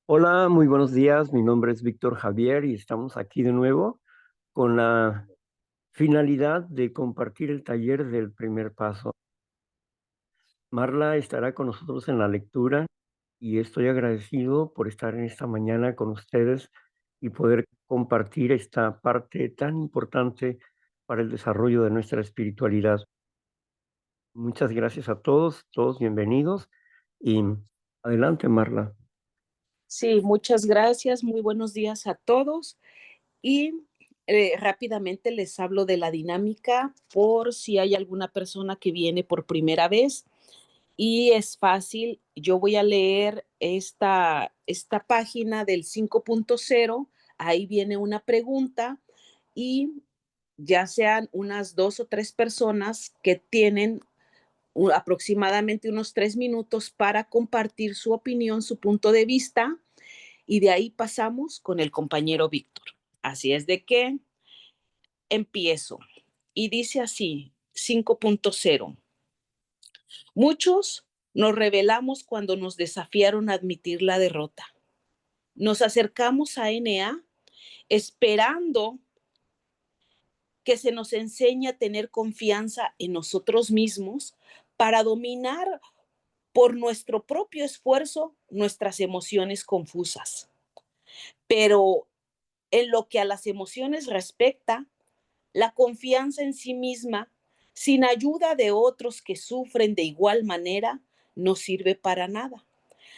Hola, muy buenos días. Mi nombre es Víctor Javier y estamos aquí de nuevo con la finalidad de compartir el taller del primer paso. Marla estará con nosotros en la lectura y estoy agradecido por estar en esta mañana con ustedes y poder compartir esta parte tan importante para el desarrollo de nuestra espiritualidad. Muchas gracias a todos bienvenidos y adelante, Marla. Sí, muchas gracias. Muy buenos días a todos. Y rápidamente les hablo de la dinámica por si hay alguna persona que viene por primera vez. Y es fácil, yo voy a leer esta página del 5.0. Ahí viene una pregunta y ya sean unas 2 o 3 personas que tienen aproximadamente unos 3 minutos para compartir su opinión, su punto de vista, y de ahí pasamos con el compañero Víctor. Así es de que empiezo. Y dice así, 5.0. Muchos nos rebelamos cuando nos desafiaron a admitir la derrota. Nos acercamos a NA esperando que se nos enseñe a tener confianza en nosotros mismos para dominar por nuestro propio esfuerzo nuestras emociones confusas. Pero en lo que a las emociones respecta, la confianza en sí misma, sin ayuda de otros que sufren de igual manera, no sirve para nada.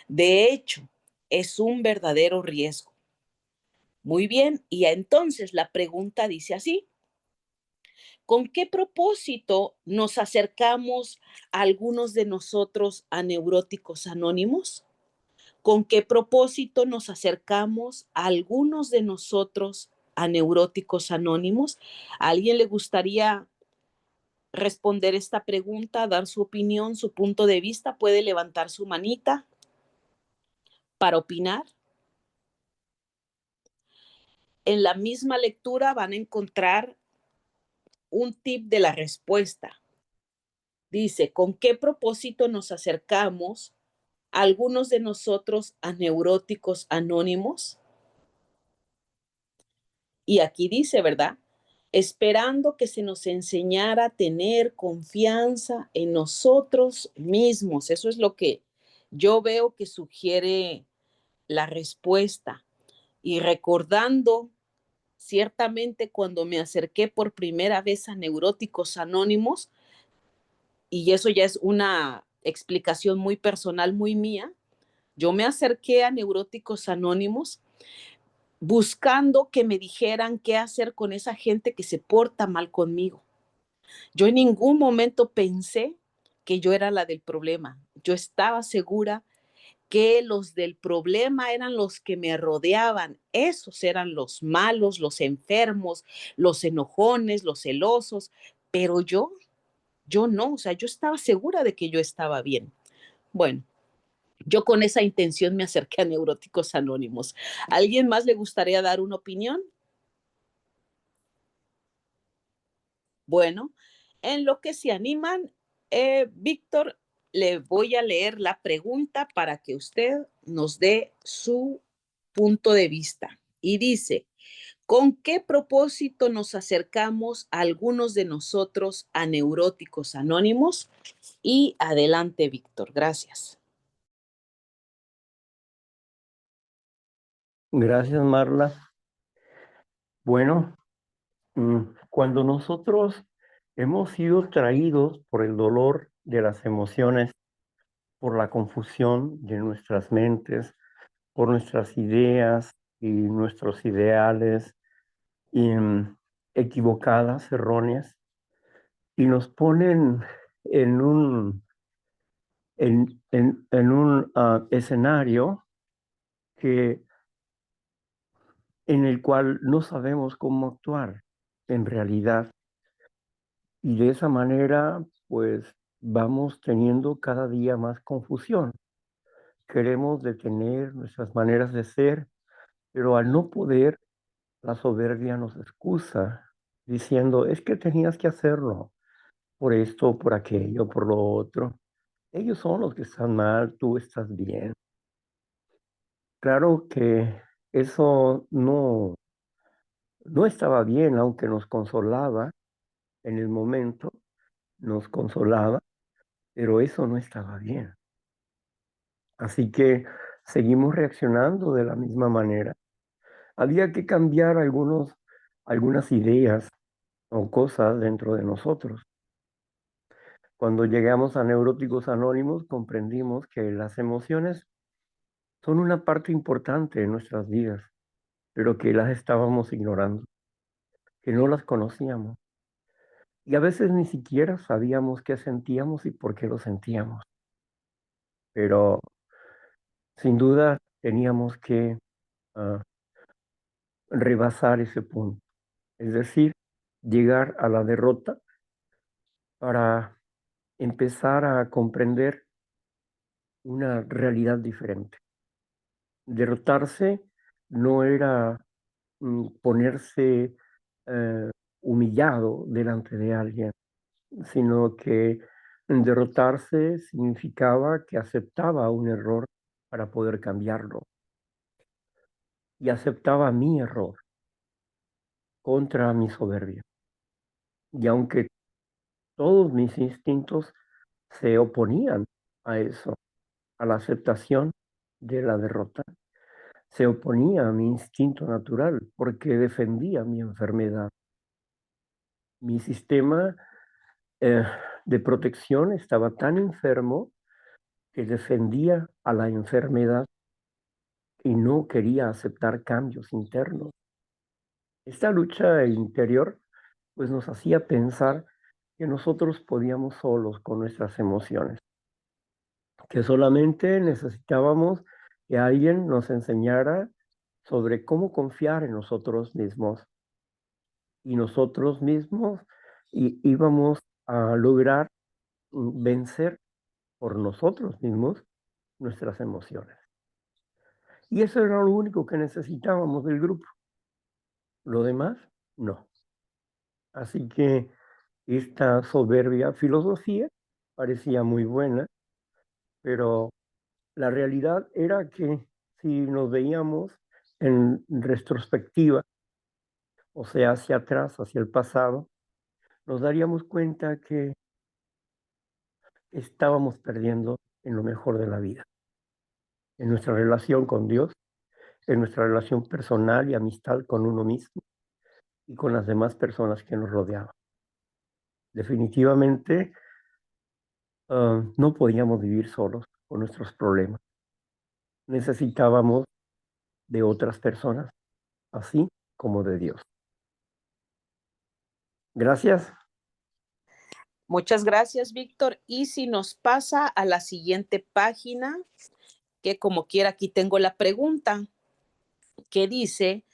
De hecho, es un verdadero riesgo. Muy bien, y entonces la pregunta dice así: ¿con qué propósito nos acercamos a algunos de nosotros a neuróticos anónimos? ¿Con qué propósito nos acercamos a algunos de nosotros a neuróticos anónimos? ¿A alguien le gustaría responder esta pregunta, dar su opinión, su punto de vista? Puede levantar su manita para opinar. En la misma lectura van a encontrar un tip de la respuesta. Dice, ¿con qué propósito nos acercamos algunos de nosotros a neuróticos anónimos? Y aquí dice, ¿verdad? Esperando que se nos enseñara a tener confianza en nosotros mismos. Eso es lo que yo veo que sugiere la respuesta. Y recordando ciertamente cuando me acerqué por primera vez a Neuróticos Anónimos, y eso ya es una explicación muy personal, muy mía, yo me acerqué a Neuróticos Anónimos buscando que me dijeran qué hacer con esa gente que se porta mal conmigo. Yo en ningún momento pensé que yo era la del problema. Yo estaba segura que los del problema eran los que me rodeaban. Esos eran los malos, los enfermos, los enojones, los celosos. Pero yo no, o sea, yo estaba segura de que yo estaba bien. Bueno, yo con esa intención me acerqué a Neuróticos Anónimos. ¿A alguien más le gustaría dar una opinión? Bueno, en lo que se animan, Víctor, le voy a leer la pregunta para que usted nos dé su punto de vista. Y dice, ¿con qué propósito nos acercamos a algunos de nosotros a Neuróticos Anónimos? Y adelante, Víctor. Gracias. Gracias, Marla. Bueno, cuando nosotros hemos sido traídos por el dolor de las emociones, por la confusión de nuestras mentes, por nuestras ideas y nuestros ideales equivocadas, erróneas, y nos ponen en un escenario que, en el cual no sabemos cómo actuar en realidad. Y de esa manera, pues vamos teniendo cada día más confusión. Queremos detener nuestras maneras de ser, pero al no poder, la soberbia nos excusa diciendo, es que tenías que hacerlo por esto, por aquello, por lo otro. Ellos son los que están mal, tú estás bien. Claro que eso no estaba bien, aunque nos consolaba en el momento, nos consolaba, pero eso no estaba bien. Así que seguimos reaccionando de la misma manera. Había que cambiar algunas ideas o cosas dentro de nosotros. Cuando llegamos a Neuróticos Anónimos, comprendimos que las emociones son una parte importante de nuestras vidas, pero que las estábamos ignorando, que no las conocíamos. Y a veces ni siquiera sabíamos qué sentíamos y por qué lo sentíamos. Pero sin duda teníamos que ah, rebasar ese punto, es decir, llegar a la derrota para empezar a comprender una realidad diferente. Derrotarse no era ponerse eh, humillado delante de alguien, sino que derrotarse significaba que aceptaba un error para poder cambiarlo y aceptaba mi error contra mi soberbia. Y aunque todos mis instintos se oponían a eso, a la aceptación de la derrota, se oponía a mi instinto natural porque defendía mi enfermedad. Mi sistema eh, de protección estaba tan enfermo que defendía a la enfermedad y no quería aceptar cambios internos. Esta lucha interior pues nos hacía pensar que nosotros podíamos solos con nuestras emociones, que solamente necesitábamos que alguien nos enseñara sobre cómo confiar en nosotros mismos y nosotros mismos íbamos a lograr vencer por nosotros mismos nuestras emociones. Y eso era lo único que necesitábamos del grupo. Lo demás, no. Así que esta soberbia filosofía parecía muy buena, pero la realidad era que si nos veíamos en retrospectiva, o sea, hacia atrás, hacia el pasado, nos daríamos cuenta que estábamos perdiendo en lo mejor de la vida, en nuestra relación con Dios, en nuestra relación personal y amistad con uno mismo y con las demás personas que nos rodeaban. Definitivamente, no podíamos vivir solos con nuestros problemas. Necesitábamos de otras personas, así como de Dios. Gracias. Muchas gracias, Víctor. Y si nos pasa a la siguiente página, que como quiera aquí tengo la pregunta que dice,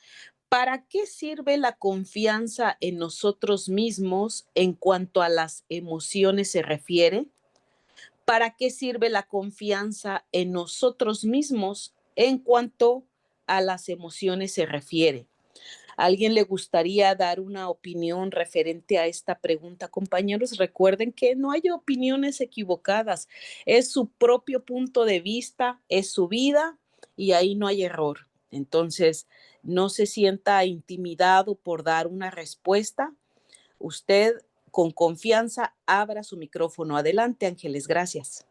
¿para qué sirve la confianza en nosotros mismos en cuanto a las emociones se refiere? ¿Para qué sirve la confianza en nosotros mismos en cuanto a las emociones se refiere? ¿A alguien le gustaría dar una opinión referente a esta pregunta? Compañeros, recuerden que no hay opiniones equivocadas. Es su propio punto de vista, es su vida y ahí no hay error. Entonces, no se sienta intimidado por dar una respuesta. Usted, con confianza, abra su micrófono. Adelante, Ángeles. Gracias.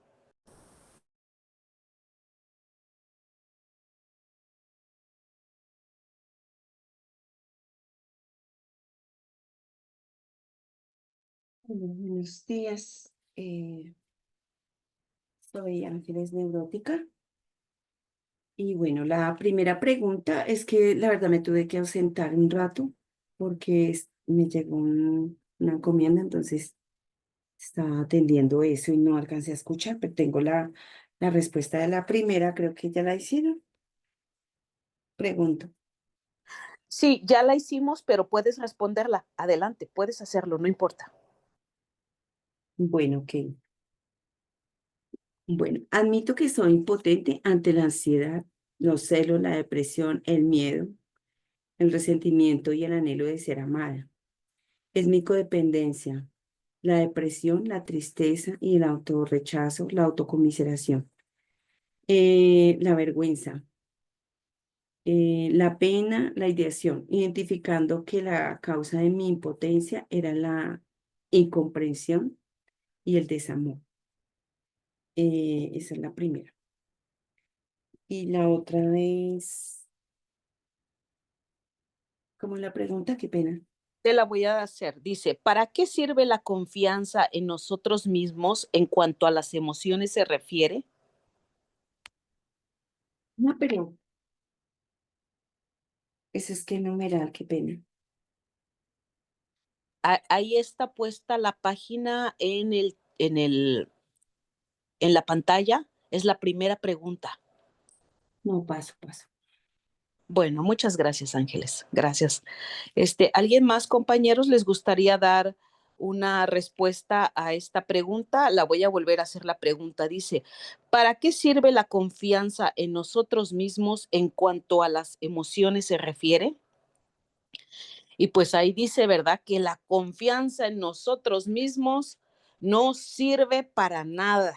Buenos días. Soy Ángeles Neurótica. Y bueno, la primera pregunta es que la verdad me tuve que ausentar un rato porque me llegó una encomienda, entonces estaba atendiendo eso y no alcancé a escuchar, pero tengo la respuesta de la primera, creo que ya la hicieron. Pregunto. Sí, ya la hicimos, pero puedes responderla. Adelante, puedes hacerlo, no importa. Bueno, ok. Bueno, admito que soy impotente ante la ansiedad, los celos, la depresión, el miedo, el resentimiento y el anhelo de ser amada. Es mi codependencia, la depresión, la tristeza y el autorrechazo, la autocomiseración. La vergüenza. la pena, la ideación, identificando que la causa de mi impotencia era la incomprensión y el desamor. Esa es la primera. Y la otra es, como la pregunta, qué pena. Te la voy a hacer. Dice, ¿para qué sirve la confianza en nosotros mismos en cuanto a las emociones se refiere? No, pero ese es que numeral, qué pena. Ahí está puesta la página en la pantalla. Es la primera pregunta. No, paso, paso. Bueno, muchas gracias, Ángeles. Gracias. ¿Alguien más, compañeros, les gustaría dar una respuesta a esta pregunta? La voy a volver a hacer la pregunta. Dice, ¿para qué sirve la confianza en nosotros mismos en cuanto a las emociones se refiere? Y pues ahí dice, ¿verdad? Que la confianza en nosotros mismos no sirve para nada,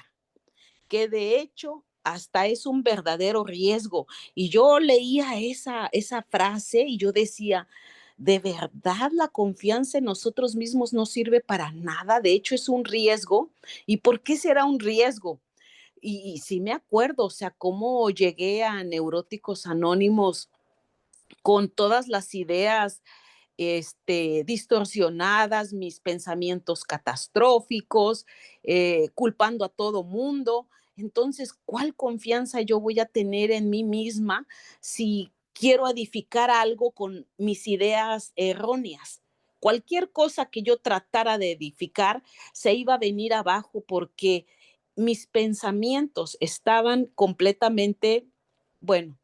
que de hecho hasta es un verdadero riesgo. Y yo leía esa frase y yo decía, ¿de verdad la confianza en nosotros mismos no sirve para nada? De hecho es un riesgo. ¿Y por qué será un riesgo? Y sí me acuerdo, o sea, cómo llegué a Neuróticos Anónimos con todas las ideas distorsionadas, mis pensamientos catastróficos, culpando a todo mundo. Entonces, ¿cuál confianza yo voy a tener en mí misma si quiero edificar algo con mis ideas erróneas? Cualquier cosa que yo tratara de edificar se iba a venir abajo porque mis pensamientos estaban completamente, bueno,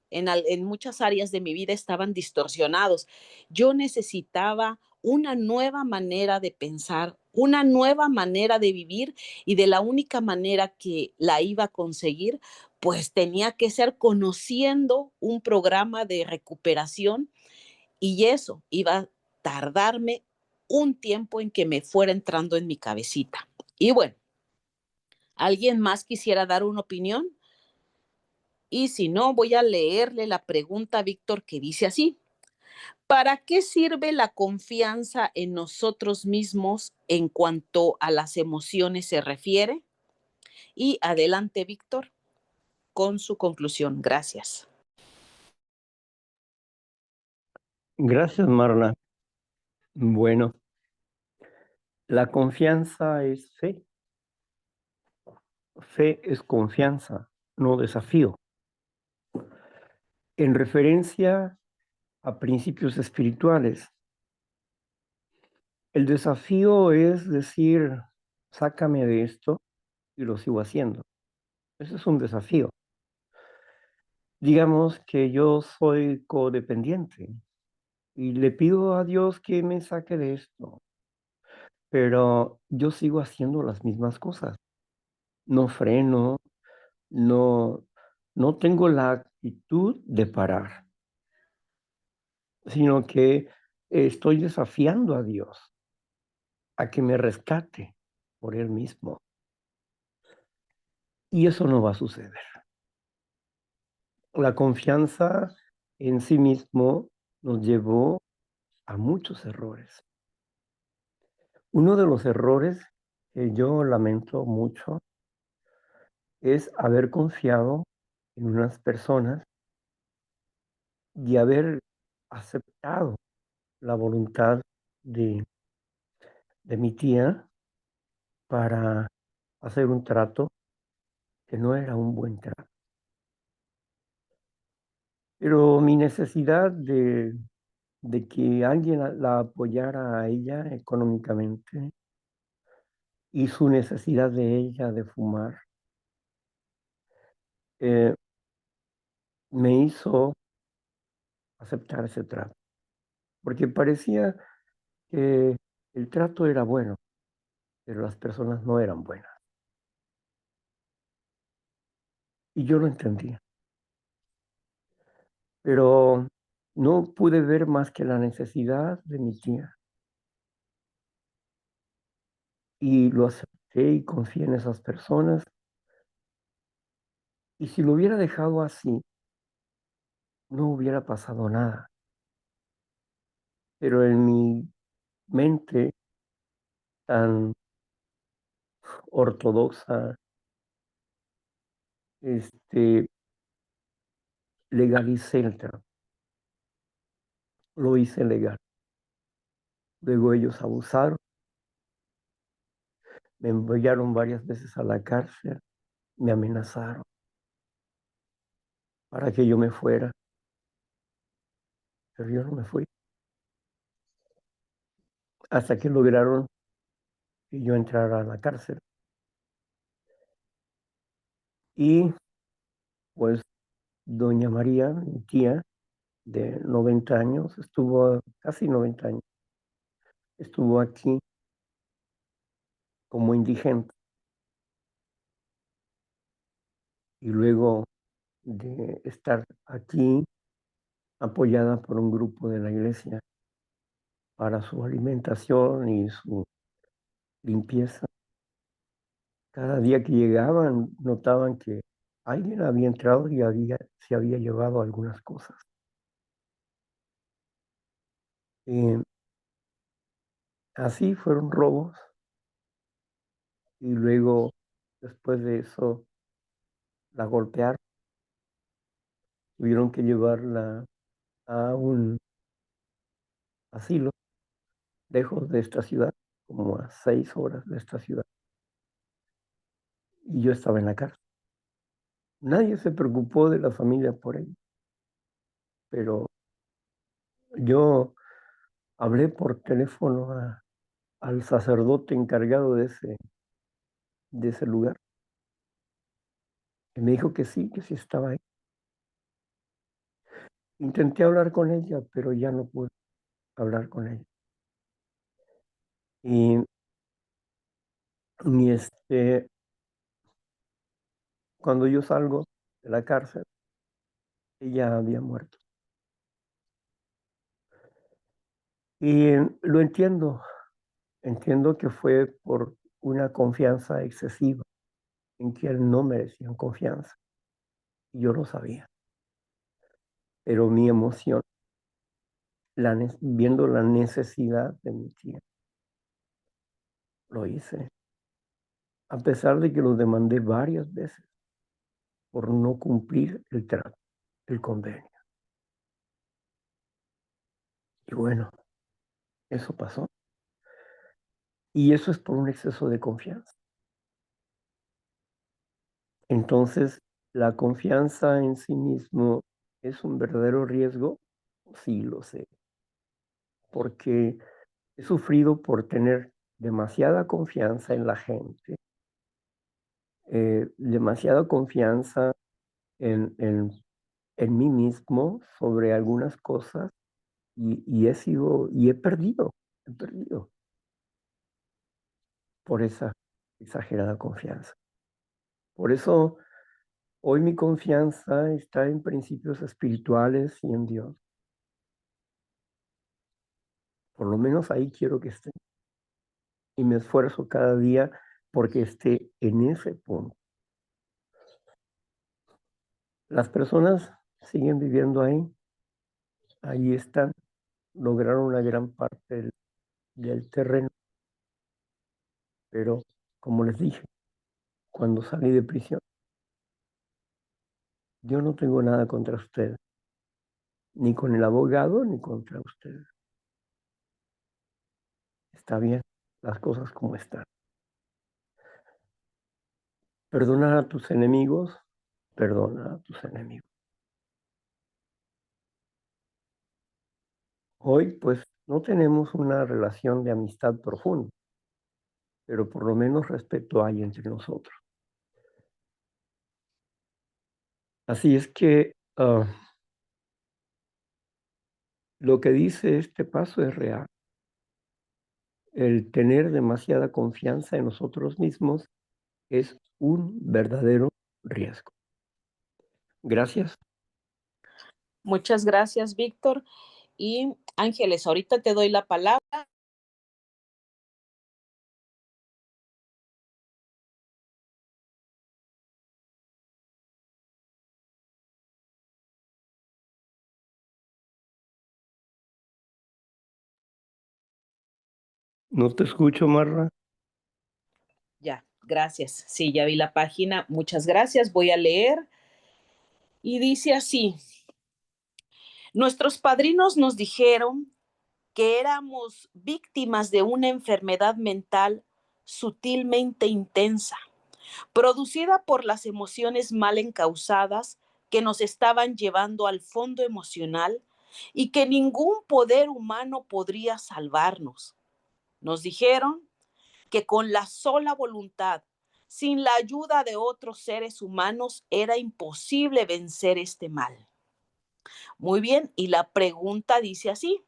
en muchas áreas de mi vida estaban distorsionados. Yo necesitaba una nueva manera de pensar, una nueva manera de vivir y de la única manera que la iba a conseguir, pues tenía que ser conociendo un programa de recuperación y eso iba a tardarme un tiempo en que me fuera entrando en mi cabecita. Y bueno, ¿alguien más quisiera dar una opinión? Y si no, voy a leerle la pregunta a Víctor que dice así. ¿Para qué sirve la confianza en nosotros mismos en cuanto a las emociones se refiere? Y adelante, Víctor, con su conclusión. Gracias. Gracias, Marla. Bueno, la confianza es fe. Fe es confianza, no desafío. En referencia a principios espirituales, el desafío es decir, sácame de esto y lo sigo haciendo. Ese es un desafío. Digamos que yo soy codependiente y le pido a Dios que me saque de esto, pero yo sigo haciendo las mismas cosas. No freno, no, no tengo la actitud de parar, sino que estoy desafiando a Dios a que me rescate por Él mismo. Y eso no va a suceder. La confianza en sí mismo nos llevó a muchos errores. Uno de los errores que yo lamento mucho es haber confiado en unas personas y haber aceptado la voluntad de mi tía para hacer un trato que no era un buen trato. Pero mi necesidad de que alguien la apoyara a ella económicamente y su necesidad de ella de fumar, eh, me hizo aceptar ese trato, porque parecía que el trato era bueno, pero las personas no eran buenas. Y yo lo entendía, pero no pude ver más que la necesidad de mi tía y lo acepté y confié en esas personas. Y si lo hubiera dejado así, no hubiera pasado nada. Pero en mi mente tan ortodoxa, legalicé el trato, lo hice legal. Luego ellos abusaron, me enviaron varias veces a la cárcel, me amenazaron para que yo me fuera, pero yo no me fui. Hasta que lograron que yo entrara a la cárcel. Y pues doña María, mi tía, de 90 años, estuvo casi 90 años, estuvo aquí como indigente. Y luego de estar aquí apoyada por un grupo de la iglesia para su alimentación y su limpieza, cada día que llegaban notaban que alguien había entrado y se había llevado algunas cosas. Eh, Así fueron robos y luego, después de eso, la golpearon. Tuvieron que llevarla a un asilo lejos de esta ciudad, como a 6 horas de esta ciudad. Y yo estaba en la cárcel. Nadie se preocupó de la familia por ella, pero yo hablé por teléfono al sacerdote encargado de ese lugar y me dijo que sí estaba ahí. Intenté hablar con ella, pero ya no pude hablar con ella. Y, y cuando yo salgo de la cárcel, ella había muerto. Y lo entiendo que fue por una confianza excesiva en quien no merecían confianza. Y yo lo sabía, pero mi emoción, viendo la necesidad de mi tía, lo hice, a pesar de que lo demandé varias veces por no cumplir el trato, el convenio. Y bueno, eso pasó. Y eso es por un exceso de confianza. Entonces, ¿la confianza en sí mismo es un verdadero riesgo? Sí, lo sé, porque he sufrido por tener demasiada confianza en la gente, demasiada confianza en, en, en mí mismo sobre algunas cosas y he perdido por esa exagerada confianza. Por eso hoy mi confianza está en principios espirituales y en Dios. Por lo menos ahí quiero que esté. Y me esfuerzo cada día porque esté en ese punto. Las personas siguen viviendo ahí están, lograron una gran parte del terreno, pero como les dije, cuando salí de prisión, yo no tengo nada contra ustedes, ni con el abogado, ni contra ustedes. Está bien, las cosas como están. Perdona a tus enemigos, perdona a tus enemigos. Hoy, pues, no tenemos una relación de amistad profunda, pero por lo menos respeto hay entre nosotros. Así es que lo que dice este paso es real. El tener demasiada confianza en nosotros mismos es un verdadero riesgo. Gracias. Muchas gracias, Víctor. Y Ángeles, ahorita te doy la palabra. No te escucho, Marla. Ya, gracias. Sí, ya vi la página. Muchas gracias. Voy a leer. Y dice así, nuestros padrinos nos dijeron que éramos víctimas de una enfermedad mental sutilmente intensa, producida por las emociones mal encausadas que nos estaban llevando al fondo emocional y que ningún poder humano podría salvarnos. Nos dijeron que con la sola voluntad, sin la ayuda de otros seres humanos, era imposible vencer este mal. Muy bien, y la pregunta dice así,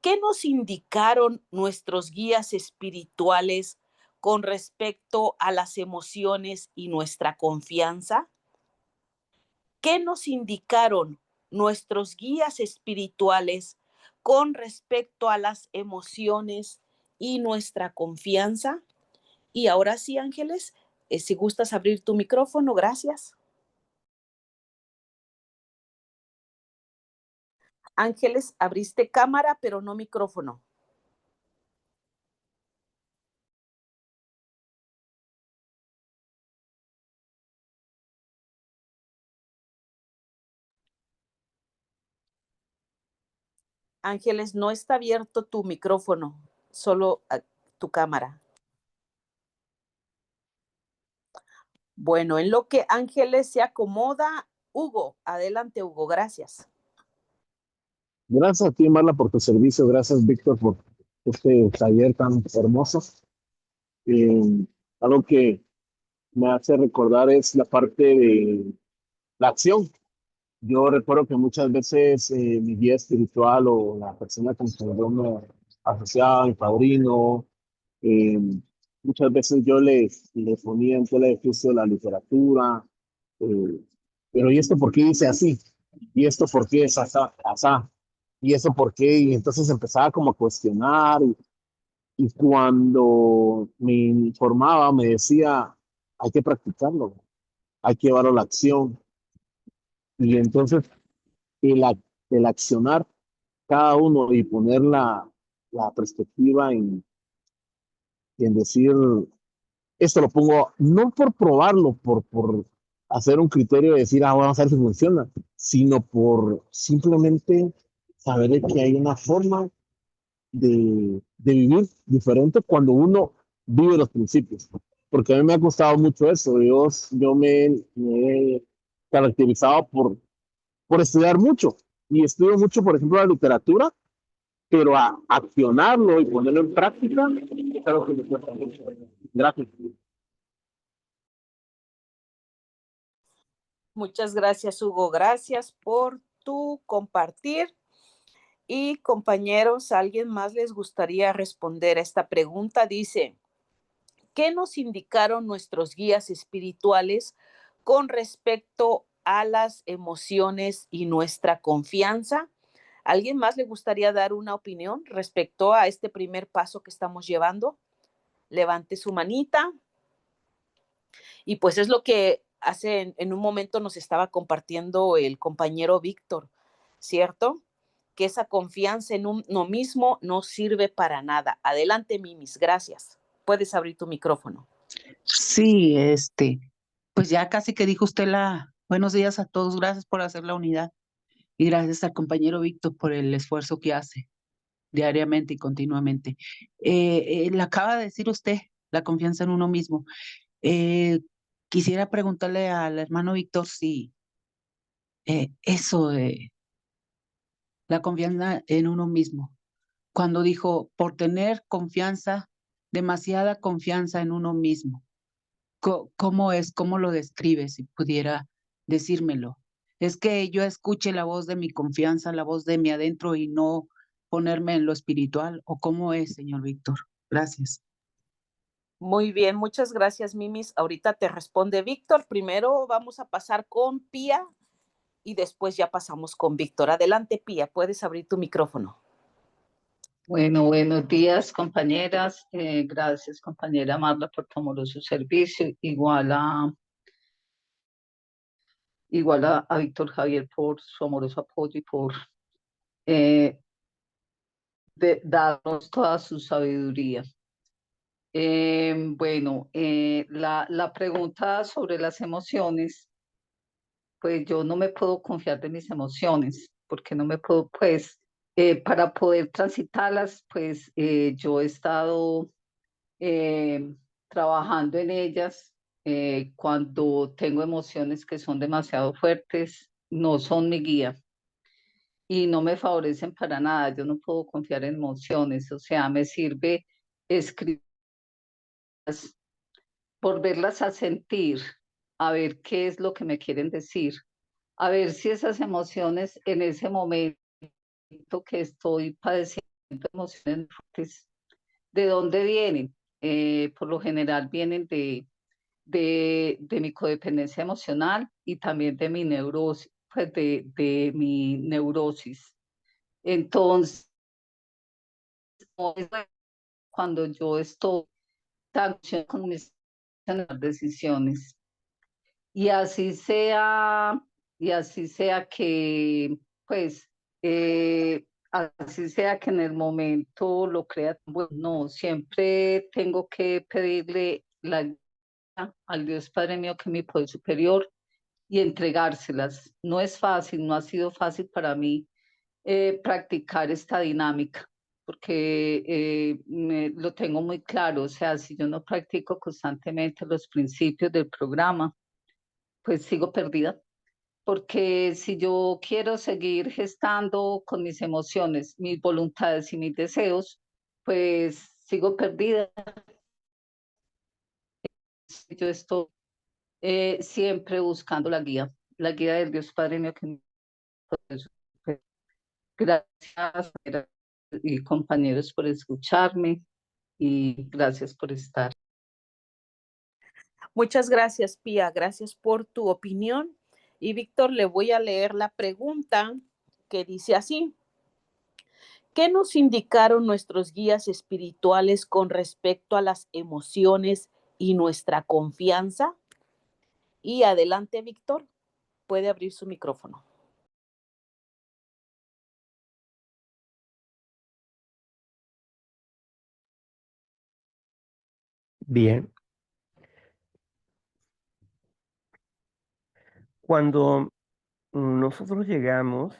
¿qué nos indicaron nuestros guías espirituales con respecto a las emociones y nuestra confianza? ¿Qué nos indicaron nuestros guías espirituales con respecto a las emociones y nuestra confianza? Y ahora sí, Ángeles, si gustas abrir tu micrófono, gracias. Ángeles, abriste cámara, pero no micrófono. Ángeles, no está abierto tu micrófono, solo tu cámara. Bueno, en lo que Ángeles se acomoda, Hugo, adelante, Hugo, gracias. Gracias a ti, Marla, por tu servicio. Gracias, Víctor, por este taller tan hermoso. Algo que me hace recordar es la parte de la acción. Yo recuerdo que muchas veces mi guía espiritual o la persona con quien yo me asociaba, mi padrino, eh, muchas veces yo le ponía en tela de juicio la literatura, eh, pero ¿y esto por qué dice así? ¿Y esto por qué es asá, asá? ¿Y eso por qué? Y entonces empezaba como a cuestionar y cuando me informaba me decía, hay que practicarlo, hay que llevarlo a la acción. Y entonces el, el accionar cada uno y poner la perspectiva en decir, esto lo pongo no por probarlo, por hacer un criterio de decir, ah, vamos a ver si funciona, sino por simplemente saber que hay una forma de vivir diferente cuando uno vive los principios. Porque a mí me ha costado mucho eso. Yo me he caracterizado por estudiar mucho. Y estudio mucho, por ejemplo, la literatura, pero a accionarlo y ponerlo en práctica, es algo que me cuesta mucho. Gracias. Muchas gracias, Hugo. Gracias por tu compartir. Y compañeros, ¿a alguien más les gustaría responder a esta pregunta? Dice, ¿qué nos indicaron nuestros guías espirituales con respecto a las emociones y nuestra confianza? ¿Alguien más le gustaría dar una opinión respecto a este primer paso que estamos llevando? Levante su manita. Y pues es lo que hace en un momento nos estaba compartiendo el compañero Víctor, ¿cierto? Que esa confianza en uno mismo no sirve para nada. Adelante, Mimis, gracias. Puedes abrir tu micrófono. Sí, pues ya casi que dijo usted buenos días a todos, gracias por hacer la unidad y gracias al compañero Víctor por el esfuerzo que hace diariamente y continuamente. Le acaba de decir usted la confianza en uno mismo. Quisiera preguntarle al hermano Víctor si eso de la confianza en uno mismo, cuando dijo por tener confianza, demasiada confianza en uno mismo. ¿Cómo es? ¿Cómo lo describe? Si pudiera decírmelo. Es que yo escuche la voz de mi confianza, la voz de mi adentro y no ponerme en lo espiritual. ¿O cómo es, señor Víctor? Gracias. Muy bien, muchas gracias, Mimis. Ahorita te responde Víctor. Primero vamos a pasar con Pía y después ya pasamos con Víctor. Adelante, Pía, puedes abrir tu micrófono. Bueno, buenos días, compañeras. Gracias, compañera Marla, por tu amoroso servicio. Igual a Víctor Javier por su amoroso apoyo y por de darnos toda su sabiduría. Bueno, la pregunta sobre las emociones, pues yo no me puedo confiar de mis emociones, porque no me puedo, pues, para poder transitarlas, pues yo he estado eh, trabajando en ellas. Cuando tengo emociones que son demasiado fuertes, no son mi guía y no me favorecen para nada. Yo no puedo confiar en emociones, o sea, me sirve escribir, volverlas a sentir, a ver qué es lo que me quieren decir, a ver si esas emociones en ese momento que estoy padeciendo emociones fuertes, ¿de dónde vienen? Por lo general vienen de mi codependencia emocional y también de mi neurosis, pues de mi neurosis. Entonces, cuando yo estoy tan con mis decisiones, y así sea que, pues, así sea que en el momento lo crea, bueno, no, siempre tengo que pedirle la ayuda al Dios Padre mío, que es mi poder superior, y entregárselas. No es fácil, no ha sido fácil para mí practicar esta dinámica, porque lo tengo muy claro, o sea, si yo no practico constantemente los principios del programa, pues sigo perdida, porque si yo quiero seguir gestando con mis emociones, mis voluntades y mis deseos, pues sigo perdida. Yo estoy siempre buscando la guía del Dios Padre mío, que gracias y compañeros por escucharme y gracias por estar. Muchas gracias, Pía. Gracias por tu opinión. Y Víctor, le voy a leer la pregunta que dice así. ¿Qué nos indicaron nuestros guías espirituales con respecto a las emociones y nuestra confianza? Y adelante, Víctor, puede abrir su micrófono. Bien. Cuando nosotros llegamos,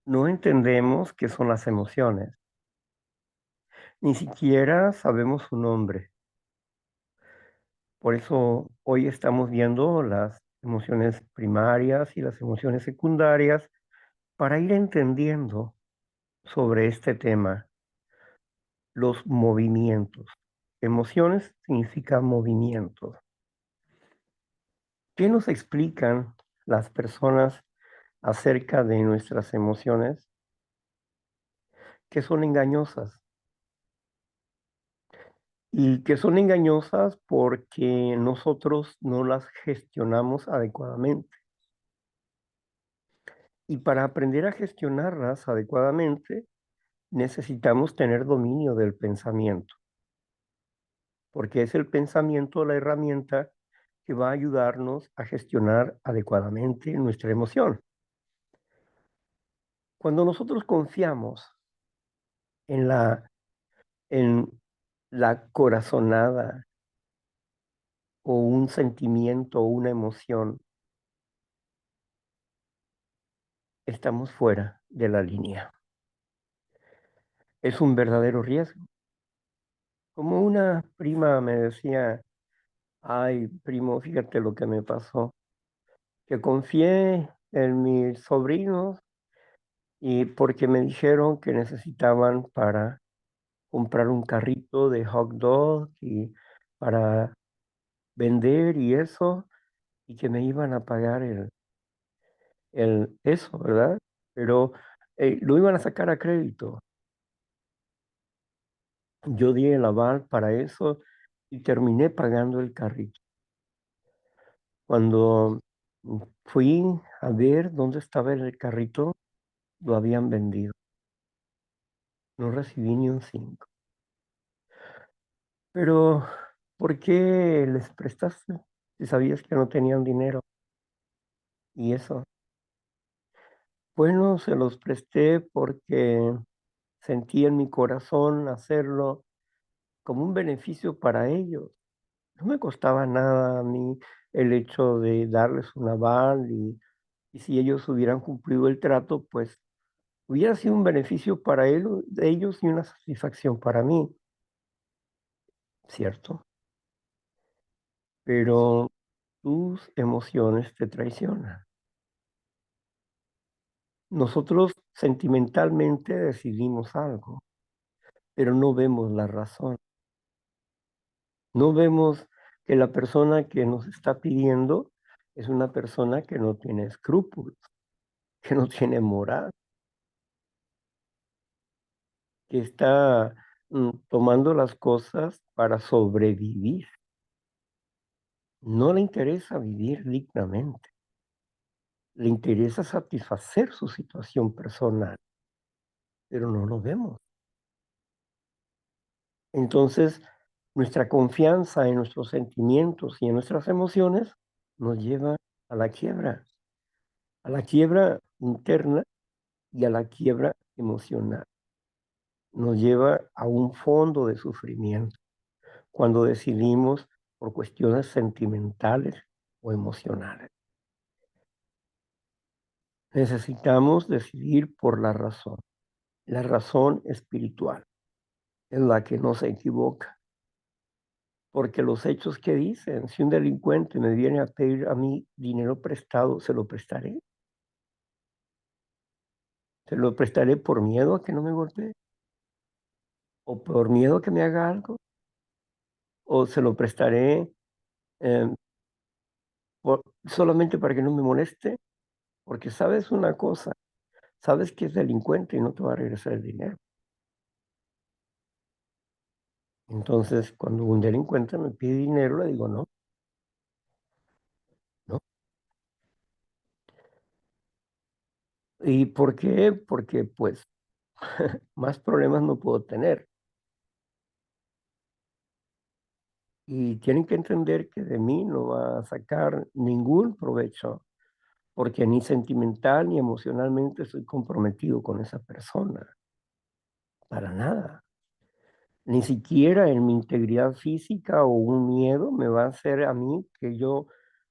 no entendemos qué son las emociones. Ni siquiera sabemos su nombre. Por eso hoy estamos viendo las emociones primarias y las emociones secundarias para ir entendiendo sobre este tema, los movimientos. Emociones significa movimientos. ¿Qué nos explican las personas acerca de nuestras emociones? Que son engañosas. Y que son engañosas porque nosotros no las gestionamos adecuadamente. Y para aprender a gestionarlas adecuadamente, necesitamos tener dominio del pensamiento, porque es el pensamiento la herramienta que va a ayudarnos a gestionar adecuadamente nuestra emoción. Cuando nosotros confiamos en en la corazonada o un sentimiento o una emoción, estamos fuera de la línea. Es un verdadero riesgo. Como una prima me decía, ay, primo, fíjate lo que me pasó, que confié en mis sobrinos y porque me dijeron que necesitaban para comprar un carrito de hot dog y para vender y eso, y que me iban a pagar eso, ¿verdad? Pero lo iban a sacar a crédito. Yo di el aval para eso y terminé pagando el carrito. Cuando fui a ver dónde estaba el carrito, lo habían vendido. No recibí ni un 5. Pero, ¿por qué les prestaste si sabías que no tenían dinero? Y eso. Bueno, se los presté porque sentí en mi corazón hacerlo como un beneficio para ellos. No me costaba nada a mí el hecho de darles un aval y si ellos hubieran cumplido el trato, pues hubiera sido un beneficio para ellos y una satisfacción para mí, ¿cierto? Pero tus emociones te traicionan. Nosotros sentimentalmente decidimos algo, pero no vemos la razón. No vemos que la persona que nos está pidiendo es una persona que no tiene escrúpulos, que no tiene moral, que está tomando las cosas para sobrevivir. No le interesa vivir dignamente, le interesa satisfacer su situación personal, pero no lo vemos. Entonces, nuestra confianza en nuestros sentimientos y en nuestras emociones nos lleva a la quiebra interna y a la quiebra emocional. Nos lleva a un fondo de sufrimiento cuando decidimos por cuestiones sentimentales o emocionales. Necesitamos decidir por la razón. La razón espiritual es la que no se equivoca. Porque los hechos que dicen, si un delincuente me viene a pedir a mí dinero prestado, se lo prestaré. Se lo prestaré por miedo a que no me golpee, o por miedo a que me haga algo, o se lo prestaré em, solamente para que no me moleste, porque sabes una cosa, sabes que es delincuente y no te va a regresar el dinero. Entonces, cuando un delincuente me pide dinero, le digo no, no. ¿Y por qué? Porque pues más problemas no puedo tener. Y tienen que entender que de mí no va a sacar ningún provecho, porque ni sentimental ni emocionalmente estoy comprometido con esa persona, para nada. Ni siquiera en mi integridad física o un miedo me va a hacer a mí que yo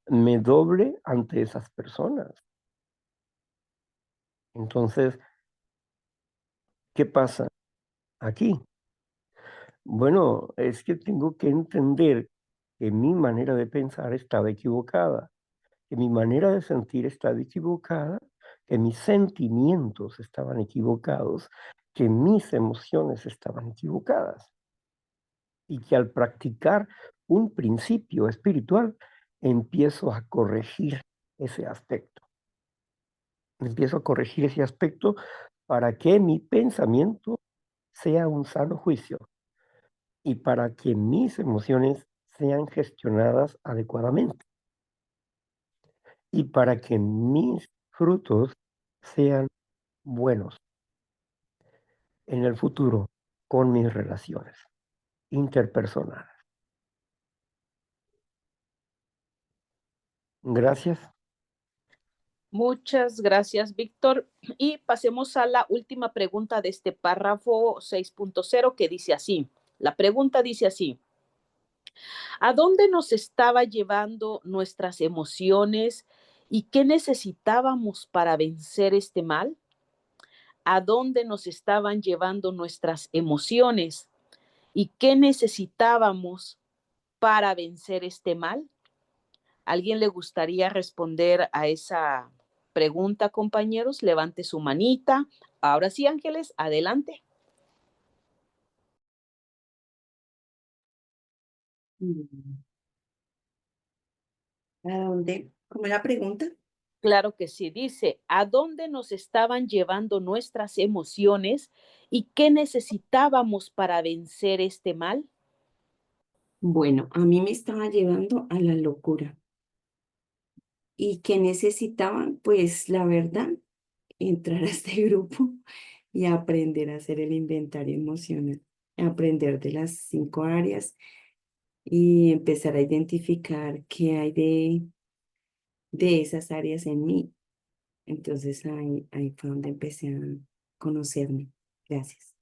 me doble ante esas personas. Entonces, ¿qué pasa aquí? Bueno, es que tengo que entender que mi manera de pensar estaba equivocada, que mi manera de sentir estaba equivocada, que mis sentimientos estaban equivocados, que mis emociones estaban equivocadas. Y que al practicar un principio espiritual, empiezo a corregir ese aspecto. Empiezo a corregir ese aspecto para que mi pensamiento sea un sano juicio y para que mis emociones sean gestionadas adecuadamente y para que mis frutos sean buenos en el futuro con mis relaciones interpersonales. Gracias. Muchas gracias, Víctor. Y pasemos a la última pregunta de este párrafo 6.0 que dice así. La pregunta dice así. ¿A dónde nos estaba llevando nuestras emociones y qué necesitábamos para vencer este mal? ¿A dónde nos estaban llevando nuestras emociones y qué necesitábamos para vencer este mal? ¿Alguien le gustaría responder a esa pregunta, compañeros? Levante su manita. Ahora sí, Ángeles, adelante. ¿A dónde? ¿Cómo es la pregunta? Claro que sí, dice, ¿a dónde nos estaban llevando nuestras emociones y qué necesitábamos para vencer este mal? Bueno, a mí me estaba llevando a la locura. ¿Y qué necesitaban? Pues la verdad, entrar a este grupo y aprender a hacer el inventario emocional, aprender de las 5 áreas y empezar a identificar qué hay de esas áreas en mí. Entonces ahí fue donde empecé a conocerme. Gracias.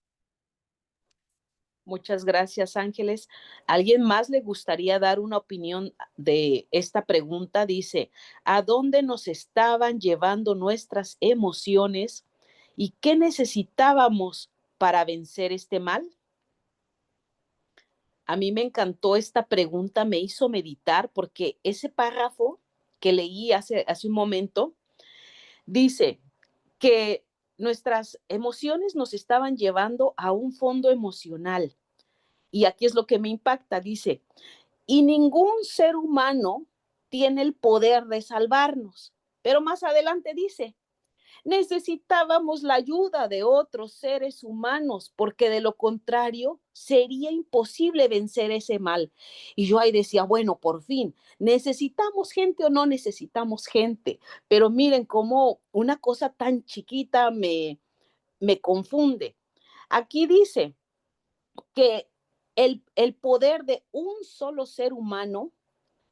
Muchas gracias, Ángeles. ¿Alguien más le gustaría dar una opinión de esta pregunta? Dice, ¿a dónde nos estaban llevando nuestras emociones y qué necesitábamos para vencer este mal? A mí me encantó esta pregunta, me hizo meditar porque ese párrafo que leí hace un momento dice que nuestras emociones nos estaban llevando a un fondo emocional. Y aquí es lo que me impacta, dice, y ningún ser humano tiene el poder de salvarnos. Pero más adelante dice, necesitábamos la ayuda de otros seres humanos, porque de lo contrario sería imposible vencer ese mal. Y yo ahí decía, bueno, por fin, ¿necesitamos gente o no necesitamos gente? Pero miren cómo una cosa tan chiquita me confunde. Aquí dice que el poder de un solo ser humano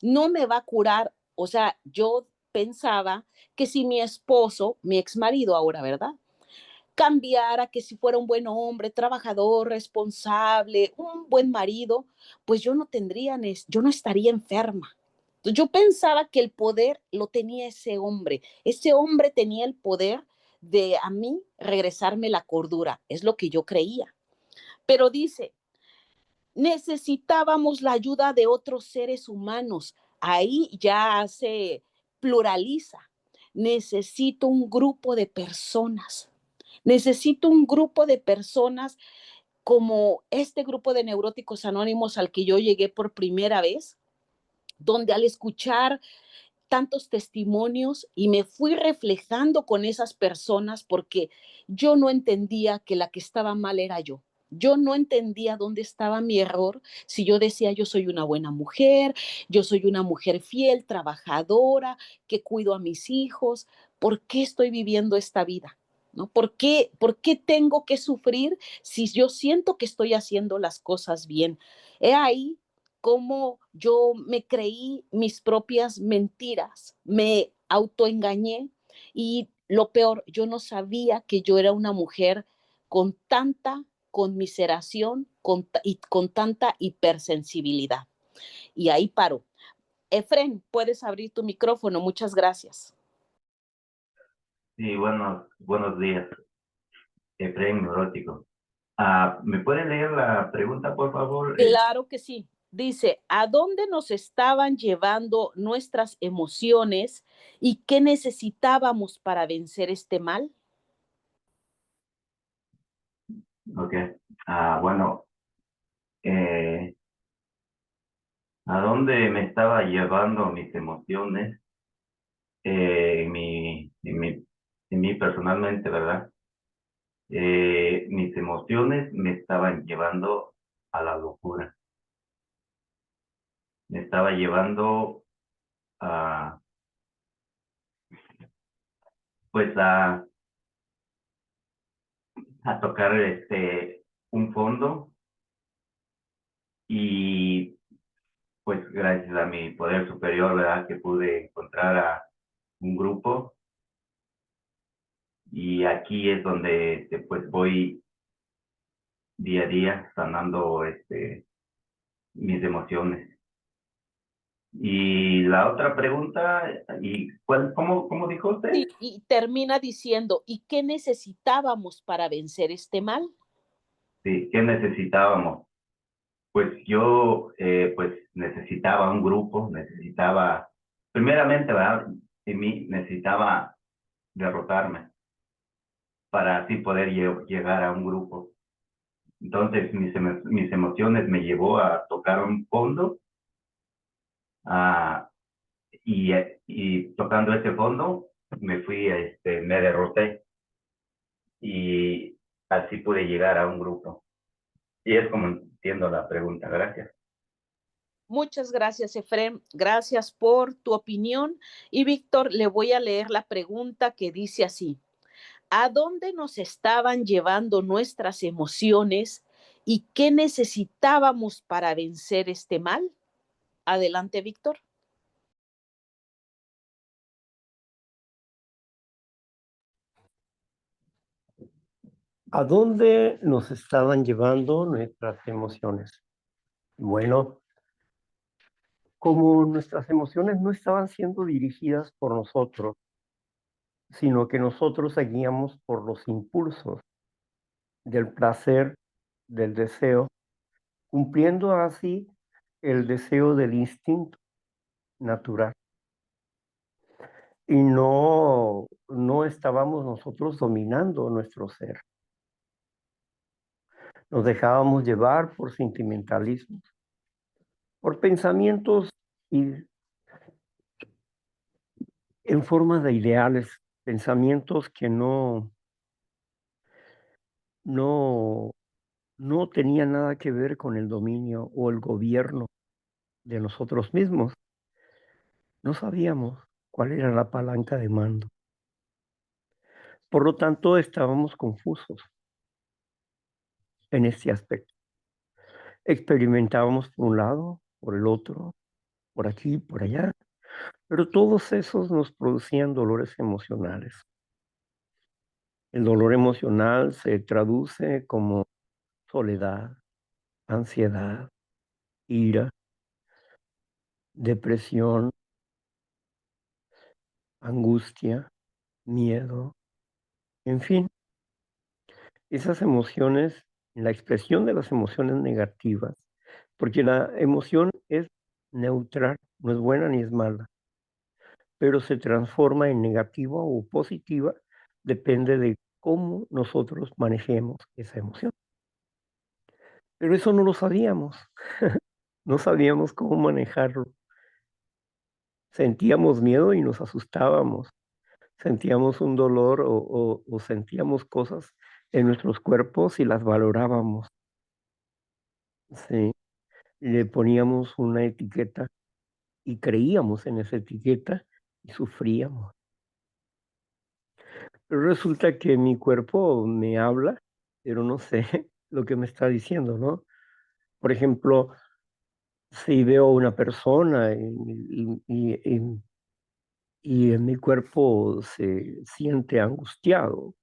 no me va a curar. O sea, yo pensaba que si mi esposo, mi ex marido ahora, ¿verdad? Cambiara, que si fuera un buen hombre, trabajador, responsable, un buen marido, pues yo no tendría, yo no estaría enferma. Entonces, yo pensaba que el poder lo tenía ese hombre tenía el poder de a mí regresarme la cordura, es lo que yo creía. Pero dice, necesitábamos la ayuda de otros seres humanos. Ahí ya se pluraliza. Necesito un grupo de personas. Necesito un grupo de personas como este grupo de neuróticos anónimos al que yo llegué por primera vez, donde al escuchar tantos testimonios y me fui reflejando con esas personas porque yo no entendía que la que estaba mal era yo. Yo no entendía dónde estaba mi error. Si yo decía, yo soy una buena mujer, yo soy una mujer fiel, trabajadora, que cuido a mis hijos, ¿por qué estoy viviendo esta vida? ¿No? ¿Por qué tengo que sufrir si yo siento que estoy haciendo las cosas bien? He ahí cómo yo me creí mis propias mentiras, me autoengañé y lo peor, yo no sabía que yo era una mujer con tanta conmiseración y con tanta hipersensibilidad. Y ahí paro. Efren, puedes abrir tu micrófono. Muchas gracias. Sí, buenos días, Efraín Neurótico. ¿Me puede leer la pregunta, por favor? Claro que sí. Dice, ¿a dónde nos estaban llevando nuestras emociones y qué necesitábamos para vencer este mal? Ok. Bueno, eh, ¿a dónde me estaba llevando mis emociones? En mí personalmente, ¿verdad? Mis emociones me estaban llevando a la locura. Me estaba llevando a, pues a tocar un fondo y pues gracias a mi poder superior, ¿verdad? Que pude encontrar a un grupo y aquí es donde pues voy día a día sanando mis emociones. Y la otra pregunta, cómo dijo usted? Sí, y termina diciendo, ¿y qué necesitábamos para vencer este mal? Sí, ¿qué necesitábamos? Pues yo pues necesitaba un grupo, primeramente, ¿verdad? En mí necesitaba derrotarme para así poder llegar a un grupo. Entonces mis emociones me llevó a tocar un fondo ah, y tocando ese fondo me fui, me derroté y así pude llegar a un grupo. Y es como entiendo la pregunta. Gracias. Muchas gracias, Efrem. Gracias por tu opinión. Y Víctor, le voy a leer la pregunta que dice así. ¿A dónde nos estaban llevando nuestras emociones y qué necesitábamos para vencer este mal? Adelante, Víctor. ¿A dónde nos estaban llevando nuestras emociones? Bueno, como nuestras emociones no estaban siendo dirigidas por nosotros, sino que nosotros seguíamos por los impulsos del placer, del deseo, cumpliendo así el deseo del instinto natural. Y no estábamos nosotros dominando nuestro ser. Nos dejábamos llevar por sentimentalismos, por pensamientos y en forma de ideales, pensamientos que no tenían nada que ver con el dominio o el gobierno de nosotros mismos. No sabíamos cuál era la palanca de mando. Por lo tanto, estábamos confusos en este aspecto. Experimentábamos por un lado, por el otro, por aquí, por allá, pero todos esos nos producían dolores emocionales. El dolor emocional se traduce como soledad, ansiedad, ira, depresión, angustia, miedo, en fin, esas emociones, la expresión de las emociones negativas, porque la emoción es neutral, no es buena ni es mala, pero se transforma en negativa o positiva, depende de cómo nosotros manejemos esa emoción. Pero eso no lo sabíamos, no sabíamos cómo manejarlo. Sentíamos miedo y nos asustábamos, sentíamos un dolor o sentíamos cosas en nuestros cuerpos y las valorábamos. Sí, le poníamos una etiqueta y creíamos en esa etiqueta y sufríamos. Pero resulta que mi cuerpo me habla, pero no sé lo que me está diciendo, ¿no? Por ejemplo, si veo una persona y en mi cuerpo se siente angustiado,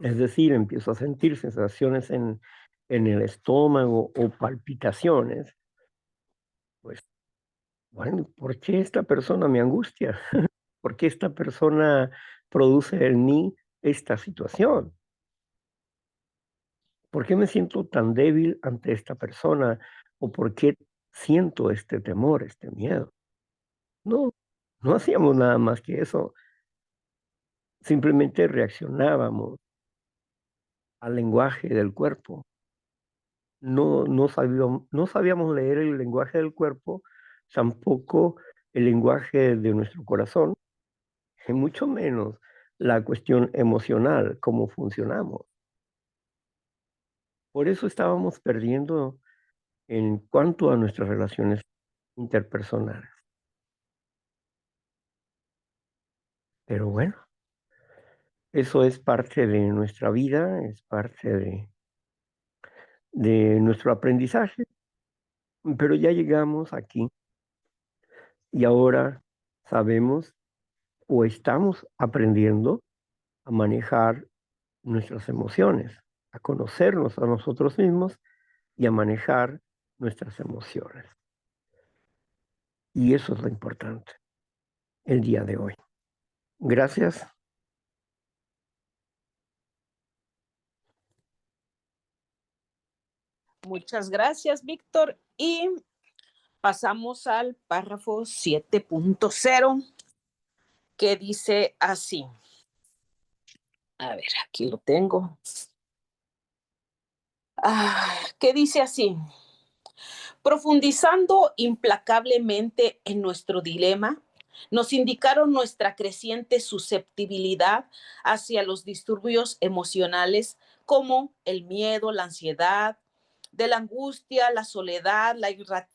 es decir, empiezo a sentir sensaciones en el estómago o palpitaciones, pues, bueno, ¿por qué esta persona me angustia? ¿Por qué esta persona produce en mí esta situación? ¿Por qué me siento tan débil ante esta persona? ¿O por qué siento este temor, este miedo? No, no hacíamos nada más que eso. Simplemente reaccionábamos al lenguaje del cuerpo. No sabíamos leer el lenguaje del cuerpo, tampoco el lenguaje de nuestro corazón, y mucho menos la cuestión emocional, cómo funcionamos. Por eso estábamos perdiendo en cuanto a nuestras relaciones interpersonales. Pero bueno, eso es parte de nuestra vida, es parte de nuestro aprendizaje, pero ya llegamos aquí y ahora sabemos o estamos aprendiendo a manejar nuestras emociones, a conocernos a nosotros mismos y a manejar nuestras emociones. Y eso es lo importante el día de hoy. Gracias. Muchas gracias, Víctor. Y pasamos al párrafo 7.0, que dice así. A ver, aquí lo tengo. Que dice así. Profundizando implacablemente en nuestro dilema, nos indicaron nuestra creciente susceptibilidad hacia los disturbios emocionales como el miedo, la ansiedad, de la angustia, la soledad, la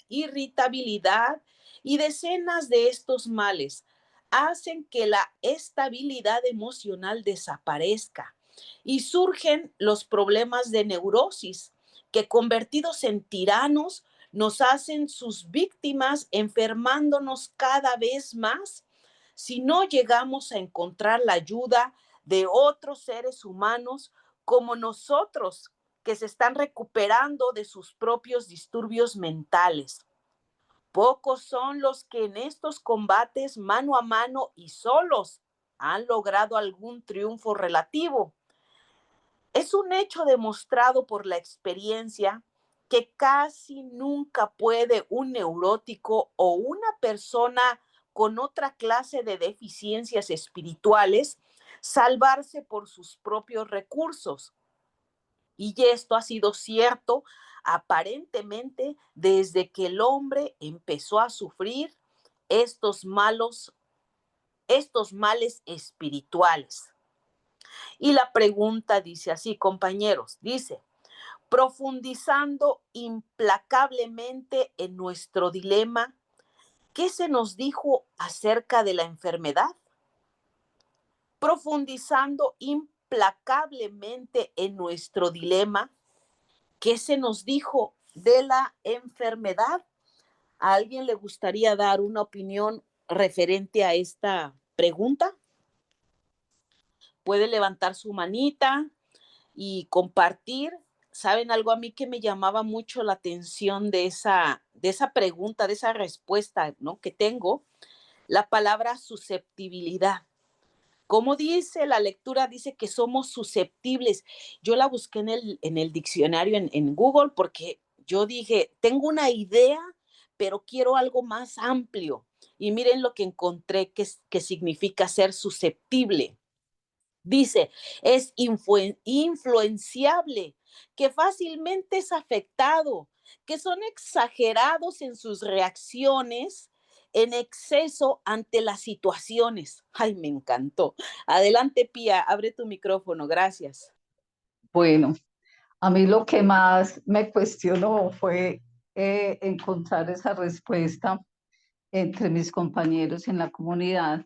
irritabilidad y decenas de estos males hacen que la estabilidad emocional desaparezca y surgen los problemas de neurosis que convertidos en tiranos nos hacen sus víctimas, enfermándonos cada vez más si no llegamos a encontrar la ayuda de otros seres humanos como nosotros, que se están recuperando de sus propios disturbios mentales. Pocos son los que en estos combates mano a mano y solos han logrado algún triunfo relativo. Es un hecho demostrado por la experiencia que casi nunca puede un neurótico o una persona con otra clase de deficiencias espirituales salvarse por sus propios recursos. Y esto ha sido cierto aparentemente desde que el hombre empezó a sufrir estos males espirituales. Y la pregunta dice así, compañeros, dice, profundizando implacablemente en nuestro dilema, ¿qué se nos dijo acerca de la enfermedad? Profundizando implacablemente en nuestro dilema, ¿qué se nos dijo de la enfermedad? ¿A alguien le gustaría dar una opinión referente a esta pregunta? Puede levantar su manita y compartir. ¿Saben algo a mí que me llamaba mucho la atención de esa pregunta, de esa respuesta, ¿no?, que tengo? La palabra susceptibilidad. Como dice la lectura, dice que somos susceptibles. Yo la busqué en el diccionario, en Google, porque yo dije, tengo una idea, pero quiero algo más amplio. Y miren lo que encontré que significa ser susceptible. Dice, es influenciable, que fácilmente es afectado, que son exagerados en sus reacciones, en exceso ante las situaciones. Ay, me encantó. Adelante, Pía, abre tu micrófono, gracias. Bueno, a mí lo que más me cuestionó fue encontrar esa respuesta entre mis compañeros en la comunidad,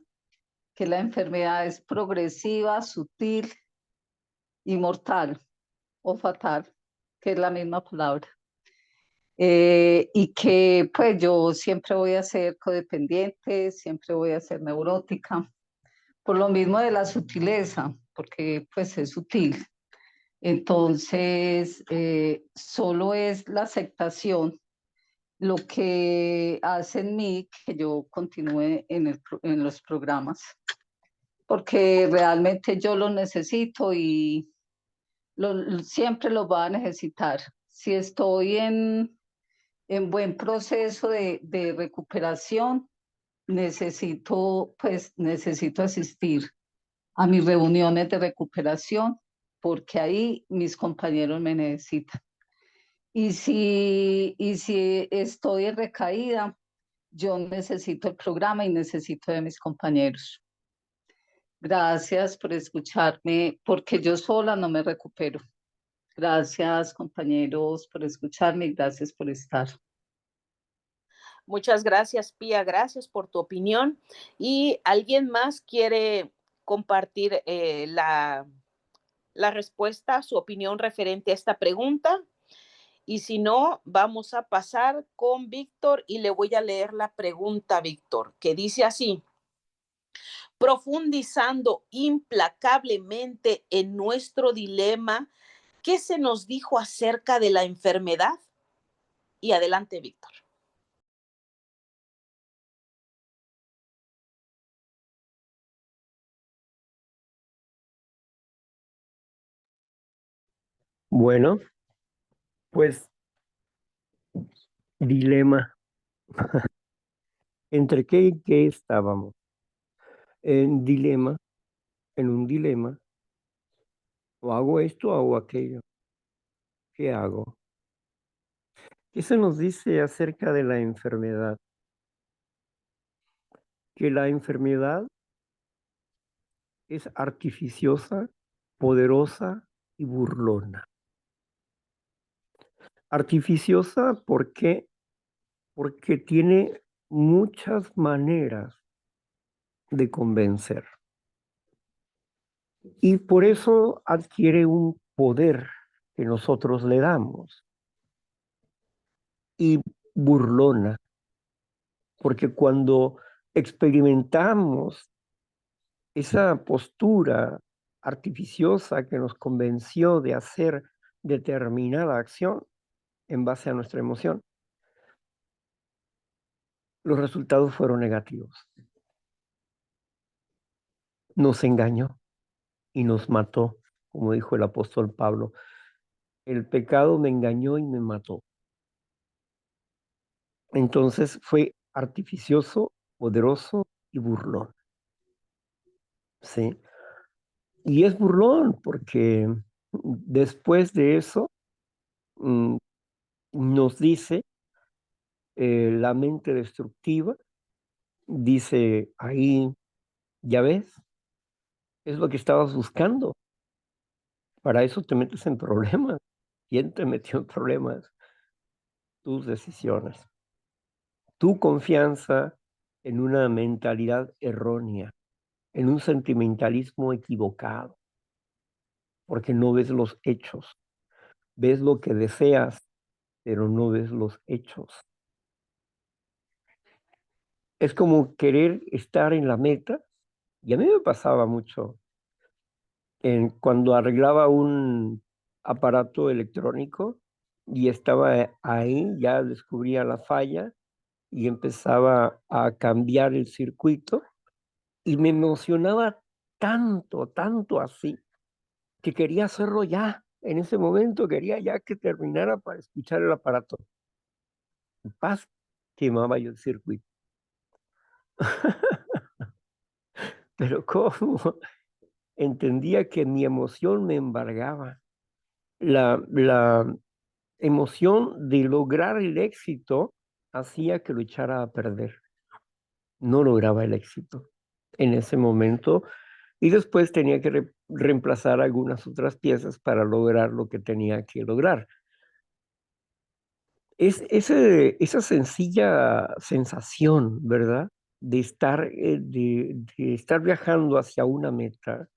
que la enfermedad es progresiva, sutil y mortal o fatal, que es la misma palabra. Y que pues yo siempre voy a ser codependiente, siempre voy a ser neurótica, por lo mismo de la sutileza, porque pues es sutil. Entonces, solo es la aceptación lo que hace en mí que yo continúe en los programas, porque realmente yo lo necesito y siempre lo va a necesitar. Si estoy en buen proceso de recuperación, necesito asistir a mis reuniones de recuperación, porque ahí mis compañeros me necesitan. Y si estoy en recaída, yo necesito el programa y necesito de mis compañeros. Gracias por escucharme, porque yo sola no me recupero. Gracias, compañeros, por escucharme y gracias por estar. Muchas gracias, Pía, gracias por tu opinión. ¿Y alguien más quiere compartir la respuesta, su opinión referente a esta pregunta? Y si no, vamos a pasar con Víctor y le voy a leer la pregunta, Víctor, que dice así: profundizando implacablemente en nuestro dilema, ¿qué se nos dijo acerca de la enfermedad? Y adelante, Víctor. Bueno, pues dilema. ¿Entre qué y qué estábamos? En dilema, en un dilema. O hago esto o hago aquello. ¿Qué hago? ¿Qué se nos dice acerca de la enfermedad? Que la enfermedad es artificiosa, poderosa y burlona. Artificiosa, ¿por qué? Porque tiene muchas maneras de convencer. Y por eso adquiere un poder que nosotros le damos. Y burlona, porque cuando experimentamos esa postura artificiosa que nos convenció de hacer determinada acción en base a nuestra emoción, los resultados fueron negativos. Nos engañó y nos mató, como dijo el apóstol Pablo. El pecado me engañó y me mató. Entonces fue artificioso, poderoso y burlón. ¿Sí? Y es burlón porque después de eso nos dice la mente destructiva, dice ahí, ya ves, es lo que estabas buscando. Para eso te metes en problemas. ¿Quién te metió en problemas? Tus decisiones. Tu confianza en una mentalidad errónea, en un sentimentalismo equivocado, porque no ves los hechos. Ves lo que deseas, pero no ves los hechos. Es como querer estar en la meta, y a mí me pasaba mucho cuando arreglaba un aparato electrónico y estaba ahí, ya descubría la falla y empezaba a cambiar el circuito y me emocionaba tanto, tanto así, que quería hacerlo ya. En ese momento quería ya que terminara para escuchar el aparato. En paz, quemaba yo el circuito. Pero ¿cómo? Entendía que mi emoción me embargaba. La emoción de lograr el éxito hacía que lo echara a perder. No lograba el éxito en ese momento y después tenía que reemplazar algunas otras piezas para lograr lo que tenía que lograr. Esa sencilla sensación, ¿verdad? De estar viajando hacia una meta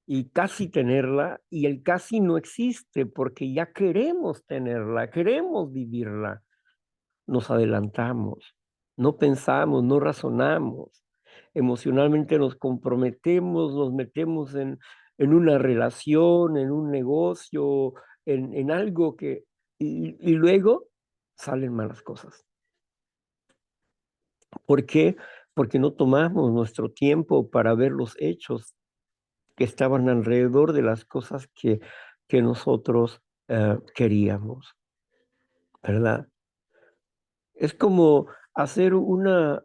y casi tenerla, y el casi no existe porque ya queremos tenerla, queremos vivirla. Nos adelantamos, no pensamos, no razonamos, emocionalmente nos comprometemos, nos metemos en una relación, en un negocio, en algo y luego salen malas cosas. ¿Por qué? Porque no tomamos nuestro tiempo para ver los hechos que estaban alrededor de las cosas que nosotros queríamos, ¿verdad? Es como hacer una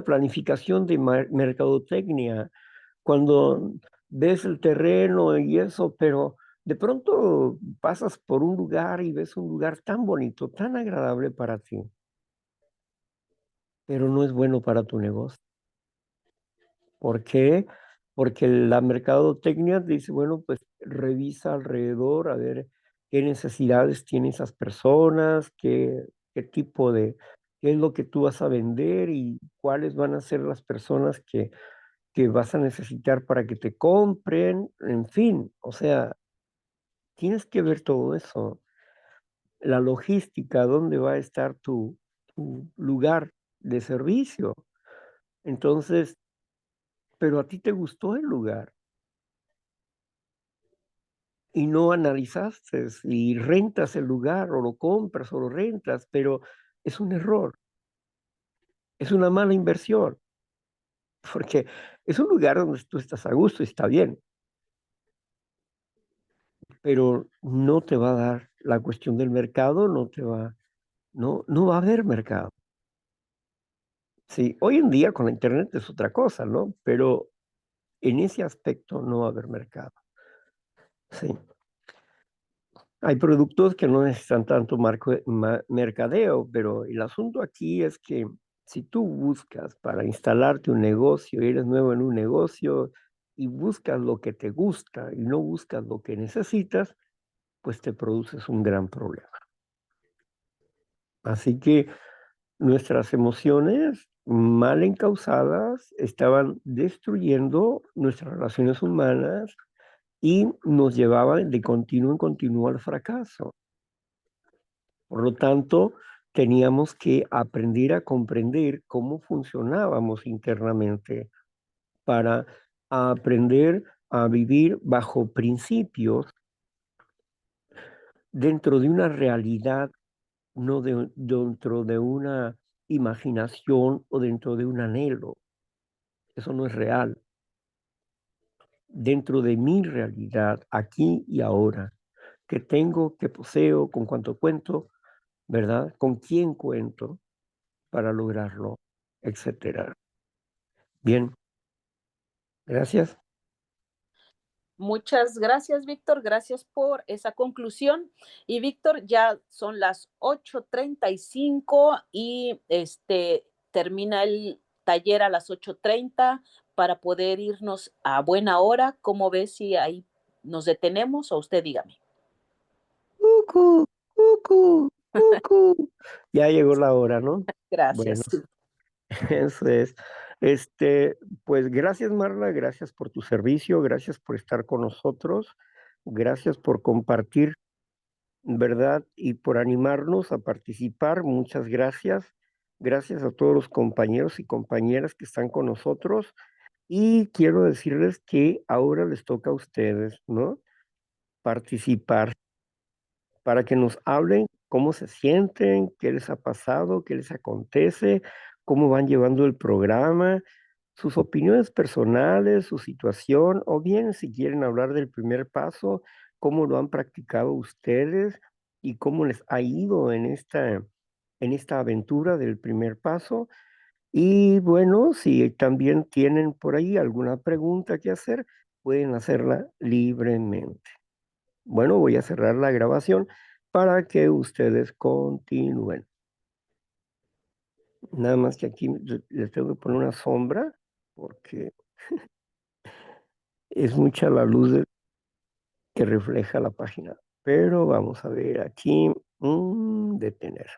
planificación de mercadotecnia cuando ves el terreno y eso, pero de pronto pasas por un lugar y ves un lugar tan bonito, tan agradable para ti, pero no es bueno para tu negocio. ¿Por qué? Porque la mercadotecnia dice, bueno, pues revisa alrededor a ver qué necesidades tienen esas personas, qué tipo qué es lo que tú vas a vender y cuáles van a ser las personas que vas a necesitar para que te compren, en fin, o sea, tienes que ver todo eso. La logística, dónde va a estar tu lugar de servicio. Entonces, pero a ti te gustó el lugar y no analizaste si rentas el lugar o lo compras o lo rentas, pero es un error, es una mala inversión, porque es un lugar donde tú estás a gusto y está bien, pero no te va a dar la cuestión del mercado, no va a haber mercado. Sí, hoy en día con la internet es otra cosa, ¿no? Pero en ese aspecto no va a haber mercado. Sí. Hay productos que no necesitan tanto mercadeo, pero el asunto aquí es que si tú buscas para instalarte un negocio, y eres nuevo en un negocio y buscas lo que te gusta y no buscas lo que necesitas, pues te produces un gran problema. Así que nuestras emociones mal encausadas estaban destruyendo nuestras relaciones humanas y nos llevaban de continuo en continuo al fracaso. Por lo tanto, teníamos que aprender a comprender cómo funcionábamos internamente para aprender a vivir bajo principios dentro de una realidad, no dentro de una imaginación o dentro de un anhelo. Eso no es real. Dentro de mi realidad, aquí y ahora, que tengo, que poseo, con cuánto cuento, ¿verdad? Con quién cuento para lograrlo, etcétera. Bien, gracias. Muchas gracias, Víctor. Gracias por esa conclusión. Y Víctor, ya son las 8:35 y termina el taller a las 8:30 para poder irnos a buena hora. ¿Cómo ves si ahí nos detenemos o usted dígame? Cucu, cucu, cucu. Ya llegó la hora, ¿no? Bueno, Gracias. eso es. Pues gracias, Marla, gracias por tu servicio, gracias por estar con nosotros, gracias por compartir, ¿verdad? Y por animarnos a participar. Muchas gracias. Gracias a todos los compañeros y compañeras que están con nosotros. Y quiero decirles que ahora les toca a ustedes, ¿no? Participar para que nos hablen cómo se sienten, qué les ha pasado, qué les acontece, cómo van llevando el programa, sus opiniones personales, su situación, o bien si quieren hablar del primer paso, cómo lo han practicado ustedes y cómo les ha ido en esta aventura del primer paso. Y bueno, si también tienen por ahí alguna pregunta que hacer, pueden hacerla libremente. Bueno, voy a cerrar la grabación para que ustedes continúen. Nada más que aquí les tengo que poner una sombra porque es mucha la luz que refleja la página. Pero vamos a ver aquí, detener.